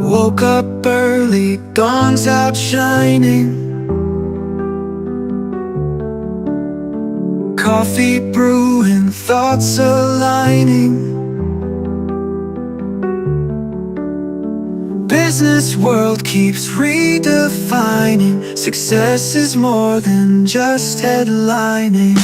Woke up early, dawn's out shining. Coffee brewing, thoughts aligning. Business world keeps redefining. Success is more than just headlining.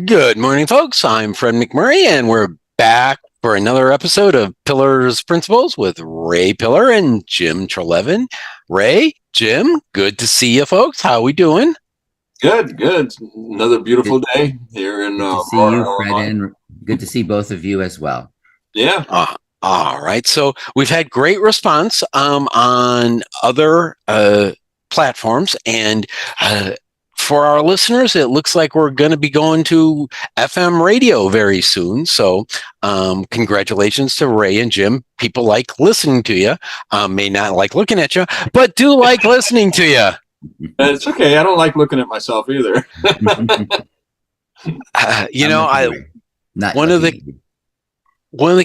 Good morning, folks. I'm Fred McMurray, and we're back for another episode of Pillars Principles with Ray Pillar and Jim Treleaven. Ray, Jim, good to see you, folks. How we doing? Good. Another beautiful day here in Good to see you, Fred, and good to see both of you as well. Yeah. All right. So we've had great response on other platforms, and for our listeners, it looks like we're going to be going to FM radio very soon. So congratulations to Ray and Jim. People like listening to you, may not like looking at you, but do like listening to you. It's okay. I don't like looking at myself either. One of the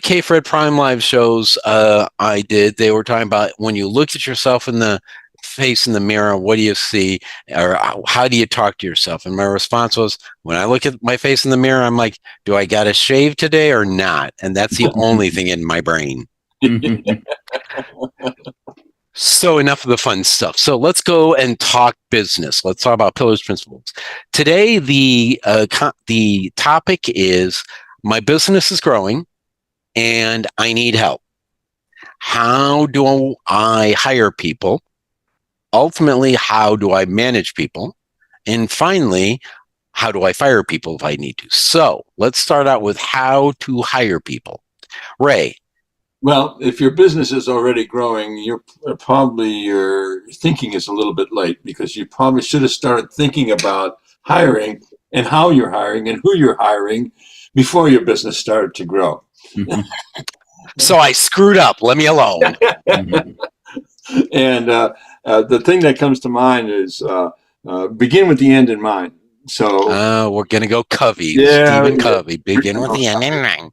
K-Fred Prime Live shows I did, they were talking about when you look at yourself in the face in the mirror, what do you see, or how do you talk to yourself? And my response was, when I look at my face in the mirror, I'm like, do I got to shave today or not? And that's the only thing in my brain. So enough of the fun stuff. So let's go and talk business. Let's talk about Pillars Principles. Today, the topic is my business is growing and I need help. How do I hire people? Ultimately, how do I manage people? And finally, how do I fire people if I need to? So let's start out with how to hire people. Ray. Well, if your business is already growing, your thinking is a little bit late, because you probably should have started thinking about hiring and how you're hiring and who you're hiring before your business started to grow. So I screwed up. Let me alone. And the thing that comes to mind is begin with the end in mind. So we're going to go Covey. Yeah, Stephen Covey. Begin with the end in mind.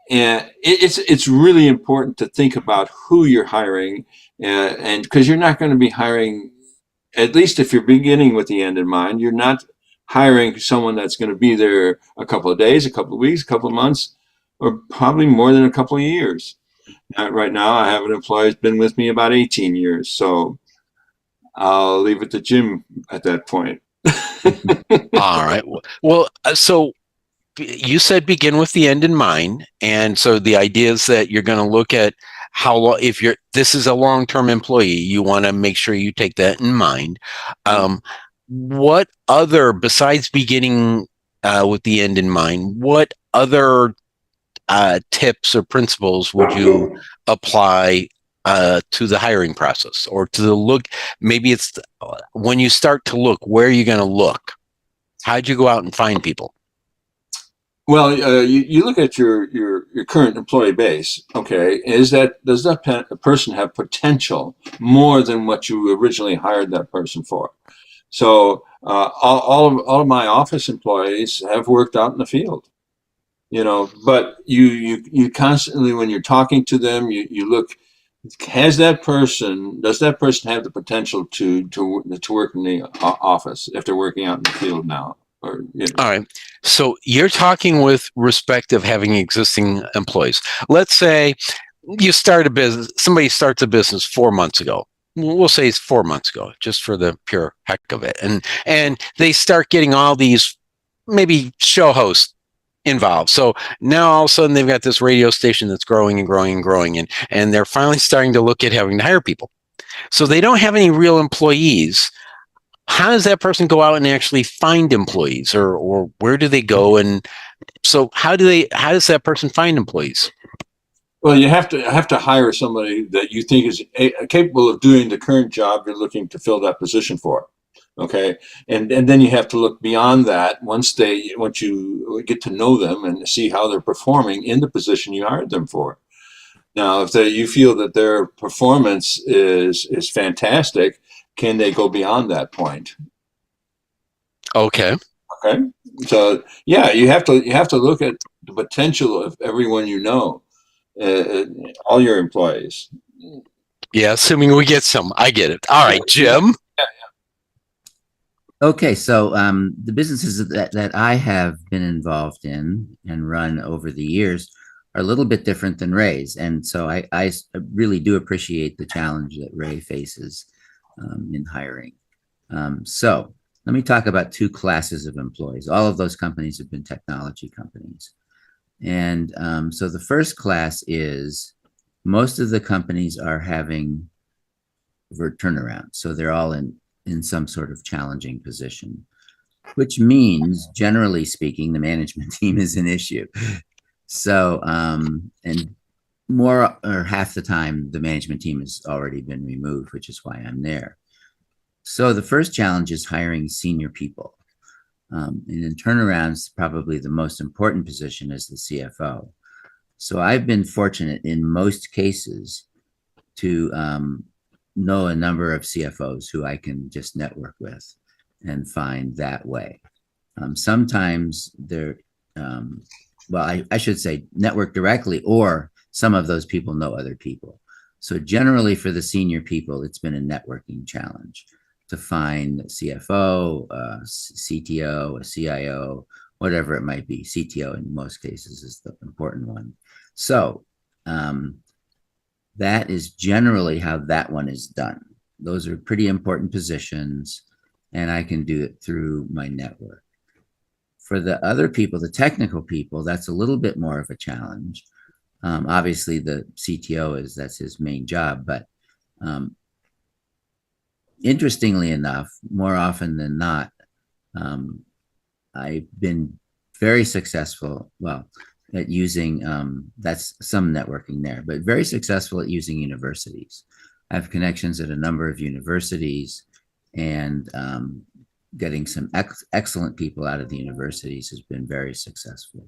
It's really important to think about who you're hiring, and because you're not going to be hiring, at least if you're beginning with the end in mind, you're not hiring someone that's going to be there a couple of days, a couple of weeks, a couple of months, or probably more than a couple of years. Right now, I have an employee who's been with me about 18 years, so I'll leave it to Jim at that point. All right. Well, so you said begin with the end in mind, and so the idea is that you're going to look at how long. If this is a long-term employee, you want to make sure you take that in mind. What other, besides beginning with the end in mind, what other tips or principles would you apply to the hiring process, or to the look? Maybe it's when you start to look, where are you going to look? How'd you go out and find people? Well, you look at your current employee base. Okay, does that person have potential more than what you originally hired that person for? So all of my office employees have worked out in the field, but you constantly, when you're talking to them, you look. Does that person have the potential to work in the office if they're working out in the field now? All right. So you're talking with respect of having existing employees. Let's say you start a business. Somebody starts a business 4 months ago. We'll say it's 4 months ago, just for the pure heck of it, and they start getting all these maybe show hosts involved. So now all of a sudden they've got this radio station that's growing and growing and growing, and they're finally starting to look at having to hire people. So they don't have any real employees. How does that person go out and actually find employees, or where do they go? And so how does that person find employees? Well, you have to hire somebody that you think is capable of doing the current job you're looking to fill that position for. Okay, and then you have to look beyond that once you get to know them and see how they're performing in the position you hired them for. Now, if you feel that their performance is fantastic, can they go beyond that point? Okay. Okay, so yeah, you have to look at the potential of everyone you know, uh, all your employees. Yeah, assuming we get some. I get it. All right, Jim. Okay, so the businesses that I have been involved in and run over the years are a little bit different than Ray's, and so I really do appreciate the challenge that Ray faces in hiring. So let me talk about two classes of employees. All of those companies have been technology companies, and so the first class is most of the companies are having turnaround, so they're all in some sort of challenging position, which means, generally speaking, the management team is an issue. So, and more or half the time, the management team has already been removed, which is why I'm there. So the first challenge is hiring senior people. And in turnarounds, probably the most important position is the CFO. So I've been fortunate in most cases to know a number of CFOs who I can just network with and find that way. Sometimes they're, well, I should say network directly, or some of those people know other people. So generally for the senior people, it's been a networking challenge to find a CFO, a CTO, a CIO, whatever it might be. CTO in most cases is the important one. So that is generally how that one is done. Those are pretty important positions, and I can do it through my network. For the other people, the technical people, that's a little bit more of a challenge. Obviously, the CTO that's his main job, but interestingly enough, more often than not, I've been very successful, well, at using, that's some networking there, but very successful at using universities. I have connections at a number of universities, and getting some excellent people out of the universities has been very successful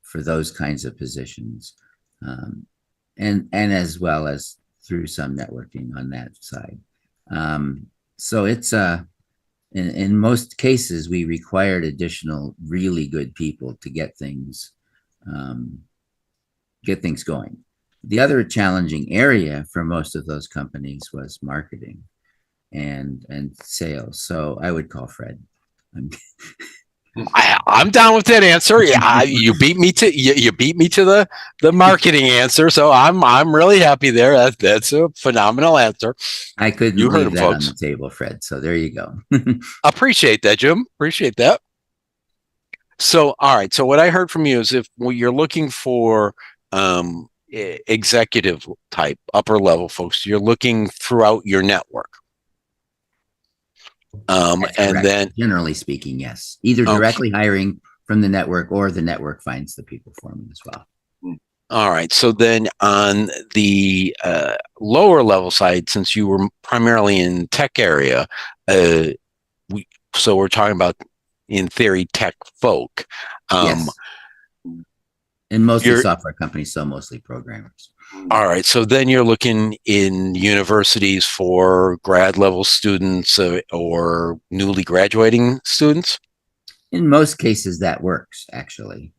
for those kinds of positions. And as well as through some networking on that side. So it's in most cases, we required additional really good people to get things going. The other challenging area for most of those companies was marketing and sales. So I would call Fred. I'm down with that answer. Yeah, you beat me to you beat me to the marketing answer. So I'm really happy there. That's a phenomenal answer. I couldn't You heard leave him, that folks. on the table, Fred. So there you go. Appreciate that, Jim. Appreciate that. So, all right. So what I heard from you is if you're looking for executive type, upper level folks, you're looking throughout your network. And then generally speaking, yes, either directly hiring from the network or the network finds the people for me as well. All right. So then on the lower level side, since you were primarily in tech area, so we're talking about, in theory, tech folk. Yes. And mostly software companies, so mostly programmers. All right. So then you're looking in universities for grad level students or newly graduating students? In most cases, that works, actually.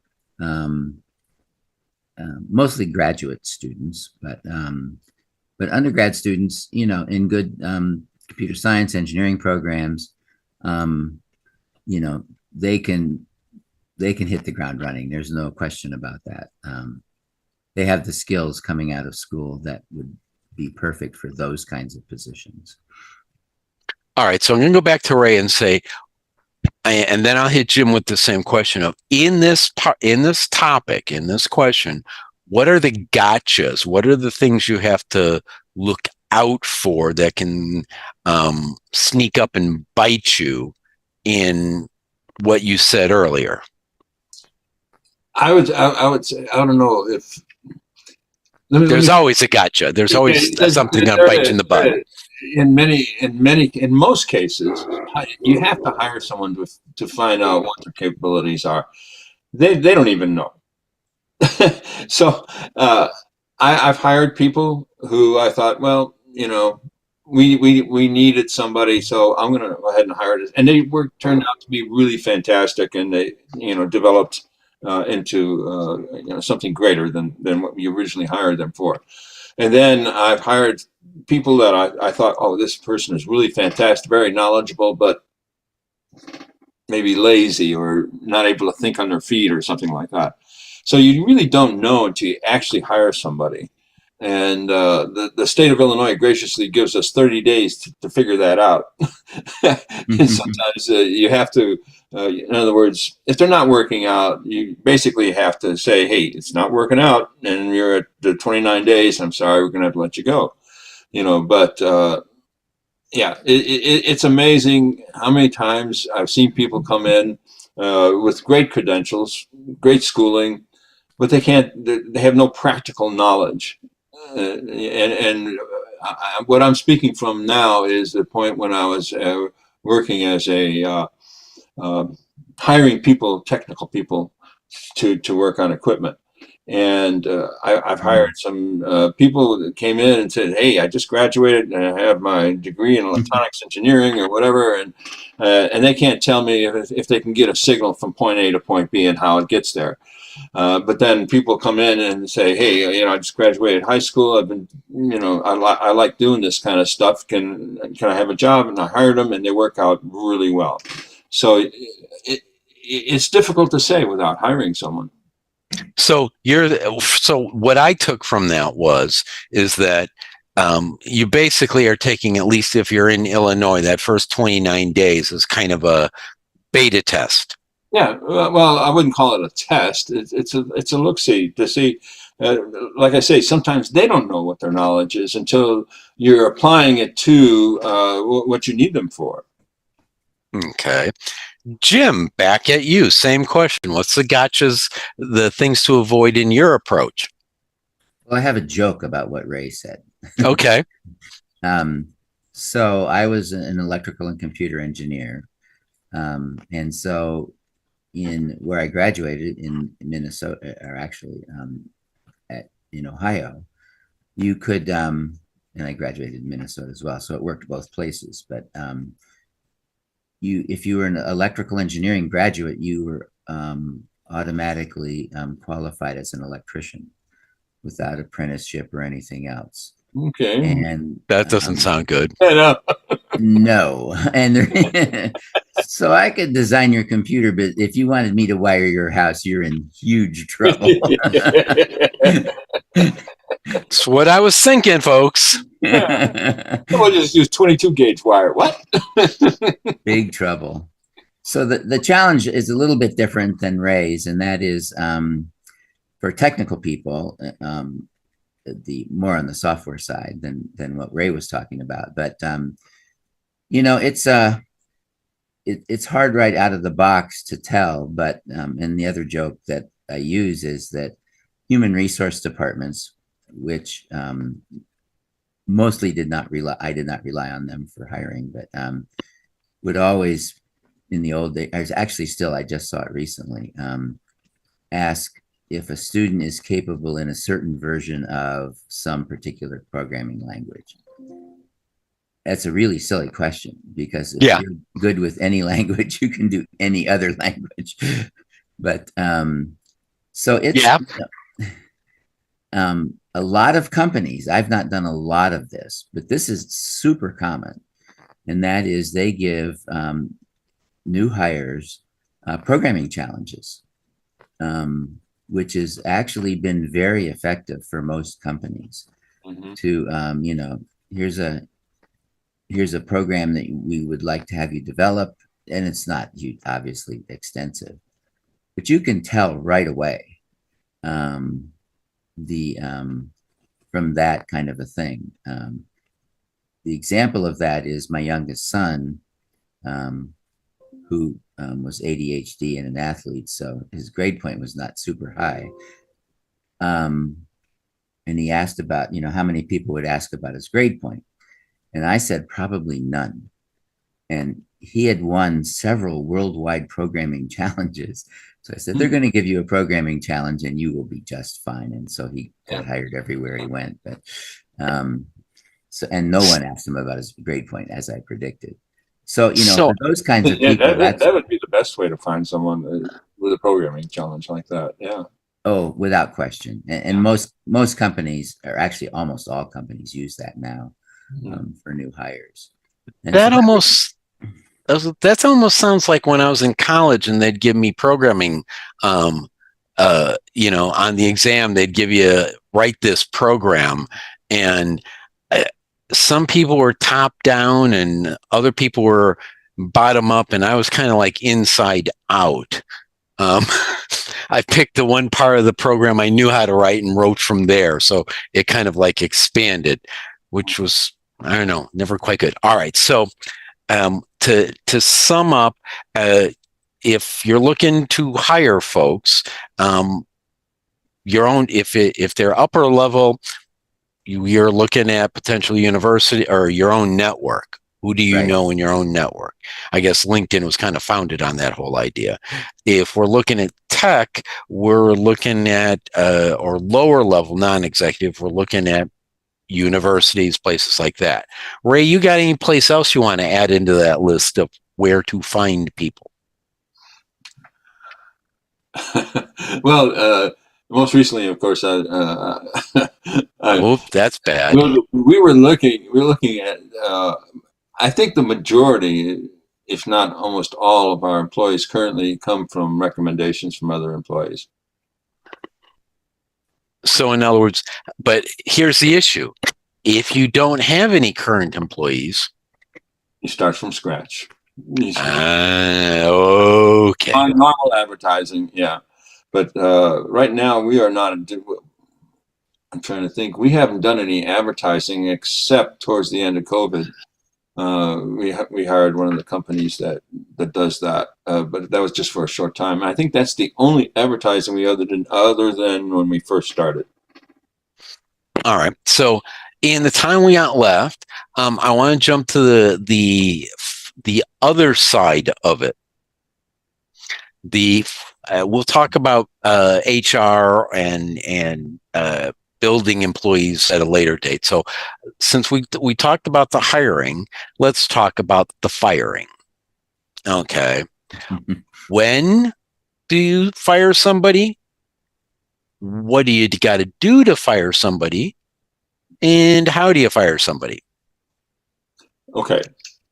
Mostly graduate students, but undergrad students, you know, in good computer science, engineering programs, you know, they can hit the ground running. There's no question about that. They have the skills coming out of school that would be perfect for those kinds of positions. All right. So I'm going to go back to Ray and say, and then I'll hit Jim with the same question of in this topic, in this question, what are the gotchas? What are the things you have to look out for that can sneak up and bite you in what you said earlier? I would say, I don't know if there's always a gotcha. There's always something going to bite you in the butt. In most cases, you have to hire someone to find out what their capabilities are. They don't even know. So I've hired people who I thought, well, you know, we needed somebody, so I'm going to go ahead and hire this. And they were turned out to be really fantastic, and they, you know, developed into you know, something greater than what we originally hired them for. And then I've hired people that I thought, oh, this person is really fantastic, very knowledgeable, but maybe lazy or not able to think on their feet or something like that. So you really don't know until you actually hire somebody. And the state of Illinois graciously gives us 30 days to figure that out. And sometimes you have to, in other words, if they're not working out, you basically have to say, hey, it's not working out, and you're at the 29 days. I'm sorry, we're going to have to let you go. You know, but yeah, it's amazing how many times I've seen people come in with great credentials, great schooling, but they have no practical knowledge. What I'm speaking from now is the point when I was working as a hiring people, technical people, to work on equipment. And I've hired some people that came in and said, hey, I just graduated and I have my degree in electronics engineering or whatever, and they can't tell me if they can get a signal from point A to point B and how it gets there. But then people come in and say, hey, you know, I just graduated high school. I've been, you know, I like doing this kind of stuff. Can I have a job? And I hired them, and they work out really well. So it's difficult to say without hiring someone. So so what I took from that is that you basically are taking, at least if you're in Illinois, that first 29 days is kind of a beta test. Yeah, well, I wouldn't call it a test. It's a look-see to see. Like I say, sometimes they don't know what their knowledge is until you're applying it to what you need them for. Okay. Jim, back at you. Same question. What's the gotchas, the things to avoid in your approach? Well, I have a joke about what Ray said. Okay. So I was an electrical and computer engineer. And so in where I graduated in Minnesota, or actually in Ohio, you could, and I graduated in Minnesota as well, so it worked both places. But if you were an electrical engineering graduate, you were automatically qualified as an electrician without apprenticeship or anything else. Okay. And that doesn't sound good. No. And so I could design your computer, but if you wanted me to wire your house, you're in huge trouble. That's what I was thinking, folks. We'll just use 22 gauge wire. What? Big trouble. So the challenge is a little bit different than Ray's, and that is for technical people, the more on the software side than what Ray was talking about. But you know, it's hard right out of the box to tell. But and the other joke that I use is that human resource departments, which mostly I did not rely on them for hiring, but would always, in the old days, actually still, I just saw it recently, ask if a student is capable in a certain version of some particular programming language. That's a really silly question, because if you're good with any language, you can do any other language. But so it's a lot of companies, I've not done a lot of this, but this is super common. And that is they give new hires programming challenges, which has actually been very effective for most companies. To, you know, here's a program that we would like to have you develop, and it's not obviously extensive, but you can tell right away from that kind of a thing. The example of that is my youngest son, who was ADHD and an athlete, so his grade point was not super high. And he asked about, you know, how many people would ask about his grade point. And I said, probably none. And he had won several worldwide programming challenges. So I said, they're going to give you a programming challenge and you will be just fine. And so he got hired everywhere he went. But So, and no one asked him about his grade point, as I predicted. So, you know, So for those kinds of Yeah, people, that's, that would be the best way to find someone with a programming challenge like that. Yeah. oh, without question. And most companies, or actually almost all companies, use that now for new hires. And so that almost that almost sounds like when I was in college and they'd give me programming. You know, on the exam they'd give you write this program, and some people were top down and other people were bottom up, and I was kind of like inside out. Um, I picked the one part of the program I knew how to write and wrote from there. So it kind of like expanded, which was, I don't know, never quite good. All right. So to sum up, if you're looking to hire folks, your own, if they're upper level, you're looking at potential university or your own network. Who do you Right. know in your own network? I guess LinkedIn was kind of founded on that whole idea. If we're looking at tech, we're looking at, or lower level non-executive, we're looking at universities, places like that. Ray, you got any place else you want to add into that list of where to find people? Well, most recently, of course, Oh, that's bad. we were looking at, I think the majority, if not almost all of our employees currently come from recommendations from other employees. So in other words, but here's the issue. If you don't have any current employees, You start from scratch. okay. On normal advertising, yeah. But right now we are not, I'm trying to think, we haven't done any advertising except towards the end of COVID. We hired one of the companies that does that, but that was just for a short time. I think that's the only advertising we other than when we first started. All right. So in the time we got left, I want to jump to the other side of it. We'll talk about HR and building employees at a later date. So since we talked about the hiring, let's talk about the firing. Okay. When do you fire somebody? What do you got to do to fire somebody? And how do you fire somebody? Okay.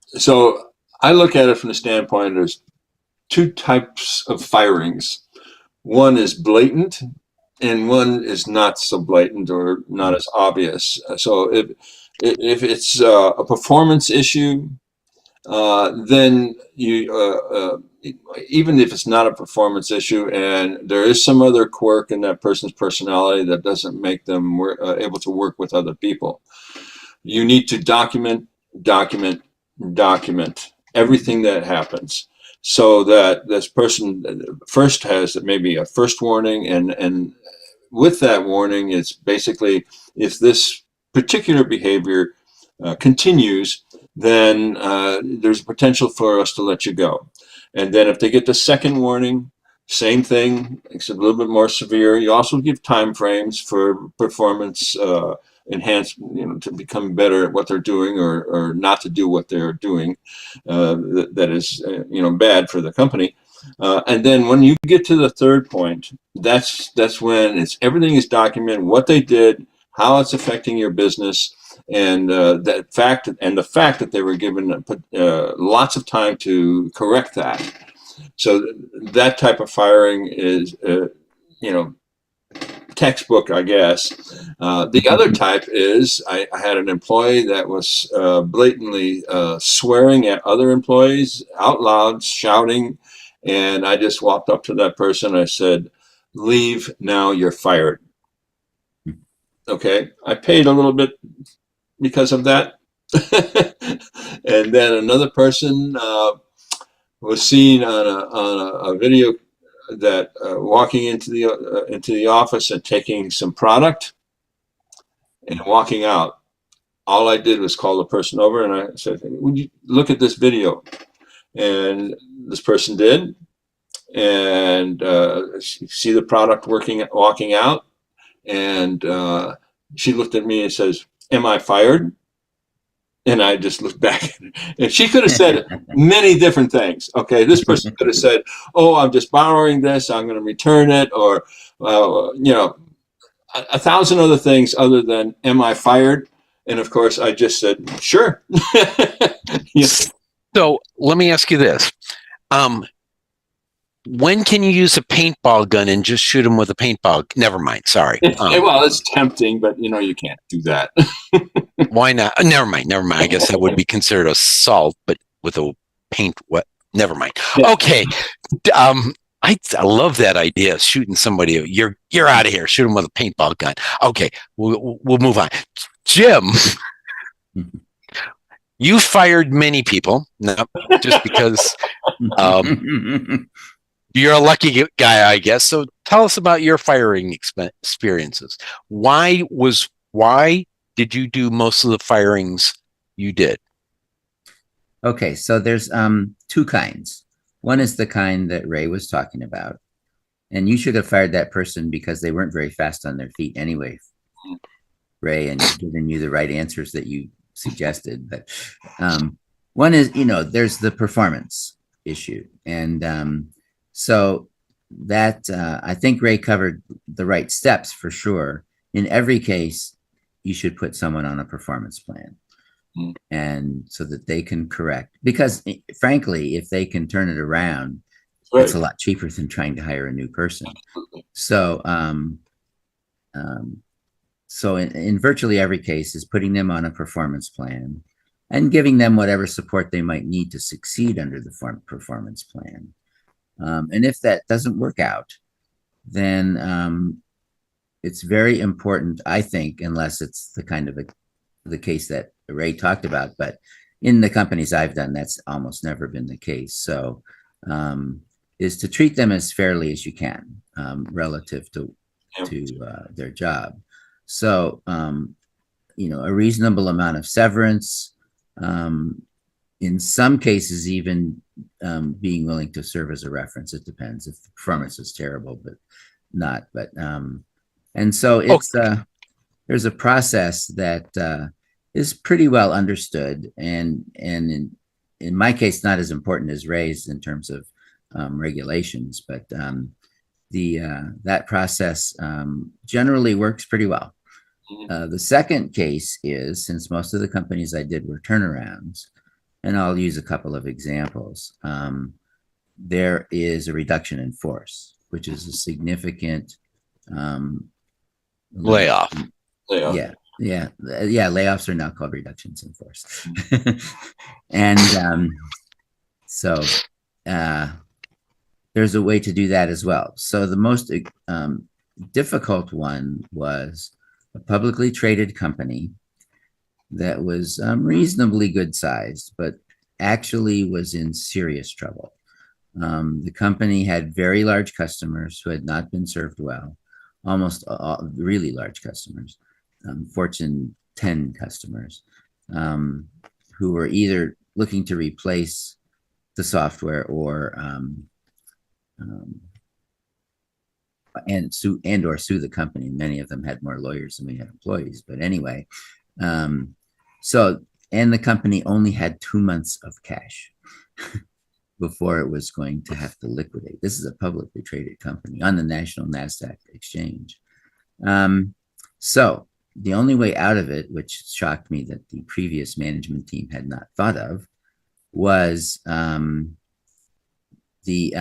So I look at it from the standpoint, there's two types of firings. One is blatant and one is not so blatant or not as obvious. So if it's a performance issue, then you even if it's not a performance issue and there is some other quirk in that person's personality that doesn't make them able to work with other people, you need to document everything that happens, so that this person first has maybe a first warning, and with that warning, it's basically, if this particular behavior continues, then there's potential for us to let you go. And then if they get the second warning, same thing, except a little bit more severe. You also give time frames for performance enhance, to become better at what they're doing, or not to do what they're doing that is bad for the company. And then when you get to the third point, that's when everything is documented, what they did, how it's affecting your business, and the fact that they were given lots of time to correct that. So that type of firing is textbook, I guess. The other type is, I had an employee that was blatantly swearing at other employees out loud, shouting, and I just walked up to that person. I said, "Leave now, you're fired." Okay, I paid a little bit because of that. And then another person was seen on a video that walking into the office and taking some product and walking out. All I did was call the person over and I said, "Would you look at this video?" And this person did, and see the product walking out, and she looked at me and says, "Am I fired?" And I just looked back at her. And she could have said many different things. Okay, this person could have said, "Oh, I'm just borrowing this. I'm going to return it," or a thousand other things other than "Am I fired?" And of course, I just said, "Sure." Yes. So let me ask you this. When can you use a paintball gun and just shoot them with a paintball? Never mind. Sorry. Well, it's tempting, but you can't do that. Why not? Never mind. Never mind. I guess that would be considered assault, but with a paint. What? Never mind. Yeah. Okay. I love that idea. Shooting somebody. You're out of here. Shoot them with a paintball gun. Okay. We'll move on. Jim, you fired many people. No, just because you're a lucky guy, I guess. So tell us about your firing experiences. Why did you do most of the firings you did? Okay, so there's two kinds. One is the kind that Ray was talking about. And you should have fired that person because they weren't very fast on their feet anyway, Ray, and giving you the right answers that you suggested. But one is, there's the performance issue. And so that I think Ray covered the right steps for sure. In every case, you should put someone on a performance plan. And so that they can correct, because frankly, if they can turn it around, Right. it's a lot cheaper than trying to hire a new person. So, in virtually every case is putting them on a performance plan and giving them whatever support they might need to succeed under the performance plan. And if that doesn't work out, then it's very important, I think, unless it's the kind of the case that Ray talked about, but in the companies I've done, that's almost never been the case. So is to treat them as fairly as you can relative to their job. So, a reasonable amount of severance, in some cases, even being willing to serve as a reference. It depends if the performance is terrible, but not. But and so it's there's a process that is pretty well understood, and in my case, not as important as Ray's in terms of regulations, but that process generally works pretty well. The second case is, since most of the companies I did were turnarounds, and I'll use a couple of examples, there is a reduction in force, which is a significant layoff. Yeah. Layoffs are now called reductions in force. And so there's a way to do that as well. So the most difficult one was a publicly traded company that was reasonably good sized, but actually was in serious trouble. The company had very large customers who had not been served well, almost really large customers, Fortune 10 customers, who were either looking to replace the software or sue the company. Many of them had more lawyers than we had employees, but anyway. And the company only had 2 months of cash before it was going to have to liquidate. This is a publicly traded company on the national NASDAQ exchange. So the only way out of it, which shocked me that the previous management team had not thought of, was the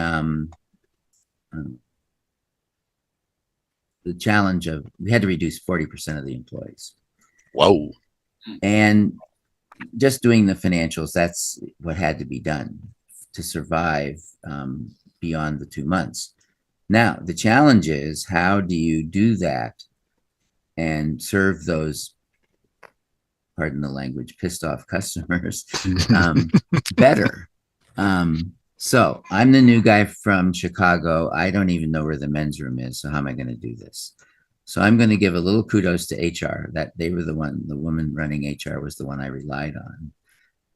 challenge of, we had to reduce 40% of the employees. Whoa. And just doing the financials, that's what had to be done to survive beyond the 2 months. Now, the challenge is, how do you do that and serve those, pardon the language, pissed off customers better? So I'm the new guy from Chicago. I don't even know where the men's room is. So how am I going to do this? So I'm going to give a little kudos to HR. That they were the woman running HR was the one I relied on.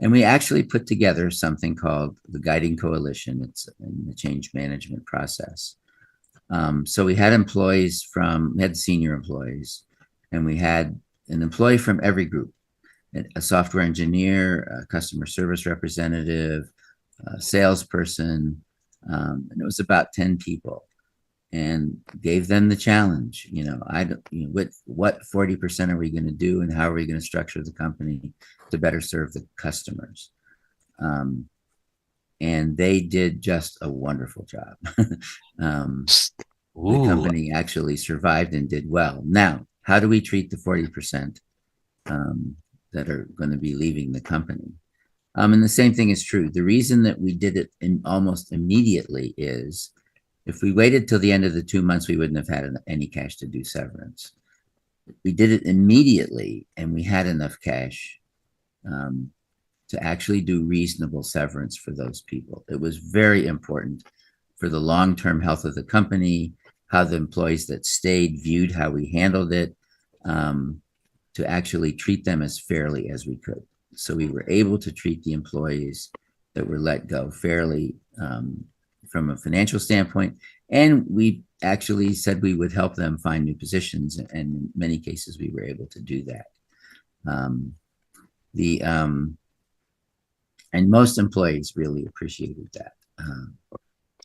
And we actually put together something called the Guiding Coalition. It's in the change management process. So we had employees we had senior employees, and we had an employee from every group. a software engineer, a customer service representative, a salesperson, and it was about 10 people, and gave them the challenge. What 40% are we going to do, and how are we going to structure the company to better serve the customers? And they did just a wonderful job. The company actually survived and did well. Now, how do we treat the 40% that are going to be leaving the company? And the same thing is true. The reason that we did it almost immediately is if we waited till the end of the 2 months, we wouldn't have had any cash to do severance. We did it immediately, and we had enough cash to actually do reasonable severance for those people. It was very important for the long-term health of the company, how the employees that stayed viewed how we handled it, to actually treat them as fairly as we could. So we were able to treat the employees that were let go fairly from a financial standpoint. And we actually said we would help them find new positions. And in many cases, we were able to do that. And most employees really appreciated that.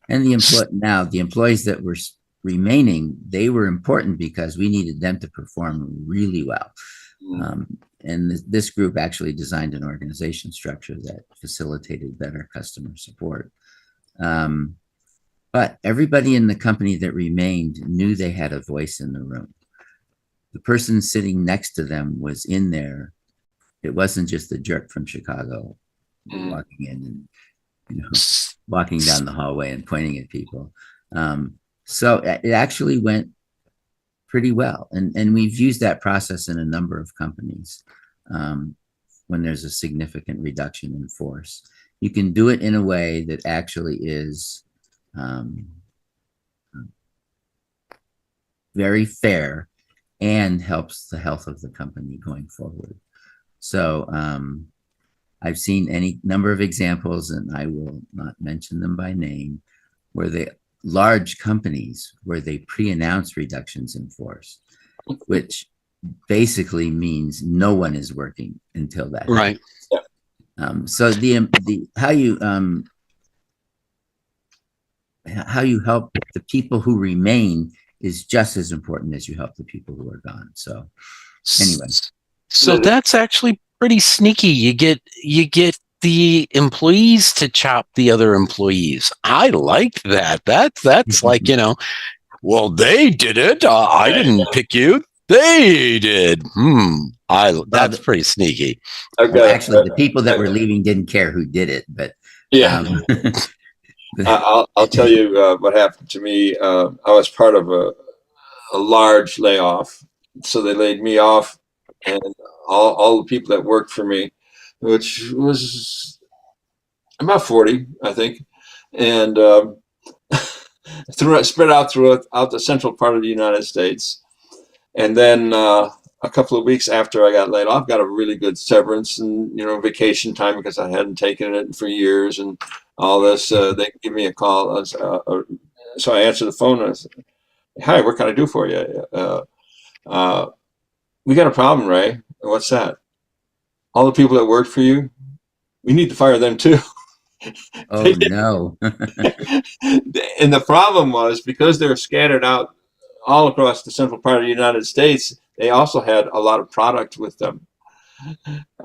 And the employees that were remaining, they were important because we needed them to perform really well. And this group actually designed an organization structure that facilitated better customer support. But everybody in the company that remained knew they had a voice in the room. The person sitting next to them was in there. It wasn't just the jerk from Chicago walking in and walking down the hallway and pointing at people. So it actually went pretty well. And we've used that process in a number of companies when there's a significant reduction in force. You can do it in a way that actually is very fair and helps the health of the company going forward. So I've seen any number of examples, and I will not mention them by name, where the large companies where they pre-announce reductions in force, which basically means no one is working until that. Right. So how you help the people who remain is just as important as you help the people who are gone. So anyway. So that's actually pretty sneaky. You get the employees to chop the other employees. I like that. That's like, well, they did it. I didn't pick you. They did. That's pretty sneaky. Well, actually, the people that were leaving didn't care who did it, but yeah. I'll tell you what happened to me. I was part of a large layoff, so they laid me off and all the people that worked for me, which was about 40, I think, and spread out throughout the central part of the United States. And then a couple of weeks after I got laid off, got a really good severance and vacation time because I hadn't taken it for years and all this. They give me a call, so I answered the phone and I said, "Hi, what can I do for you? We got a problem, Ray." "What's that?" "All the people that worked for you, we need to fire them too." Oh no. And the problem was because they were scattered out all across the central part of the United States, they also had a lot of product with them.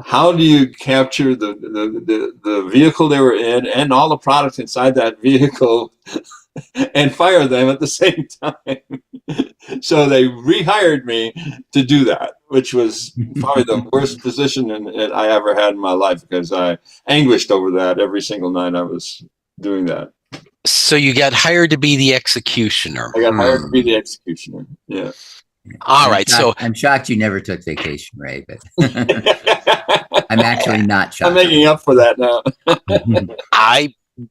How do you capture the vehicle they were in and all the products inside that vehicle and fire them at the same time? So they rehired me to do that, which was probably the worst position I ever had in my life because I anguished over that every single night I was doing that. So you got hired to be the executioner. I got hired to be the executioner. Yeah. All right. So I'm shocked you never took vacation, Ray, but I'm actually not shocked. I'm making up for that now.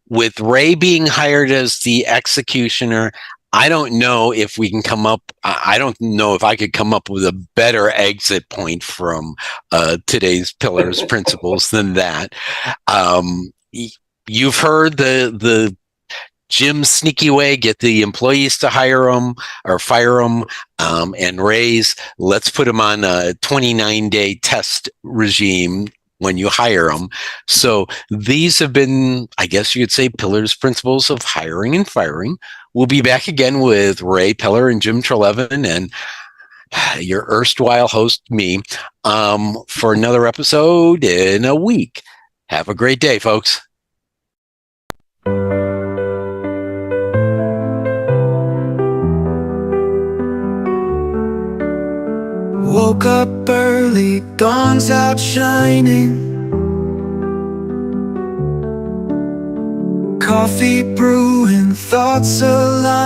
With Ray being hired as the executioner, I don't know if we can come up. I don't know if I could come up with a better exit point from today's pillars principles than that. You've heard the Jim's sneaky way, get the employees to hire them or fire them, and raise. Let's put them on a 29-day test regime when you hire them. So these have been, I guess you could say, pillars, principles of hiring and firing. We'll be back again with Ray Peller and Jim Treleaven and your erstwhile host, me, for another episode in a week. Have a great day, folks. Woke up early, dawn's out shining. Coffee brewing, thoughts align.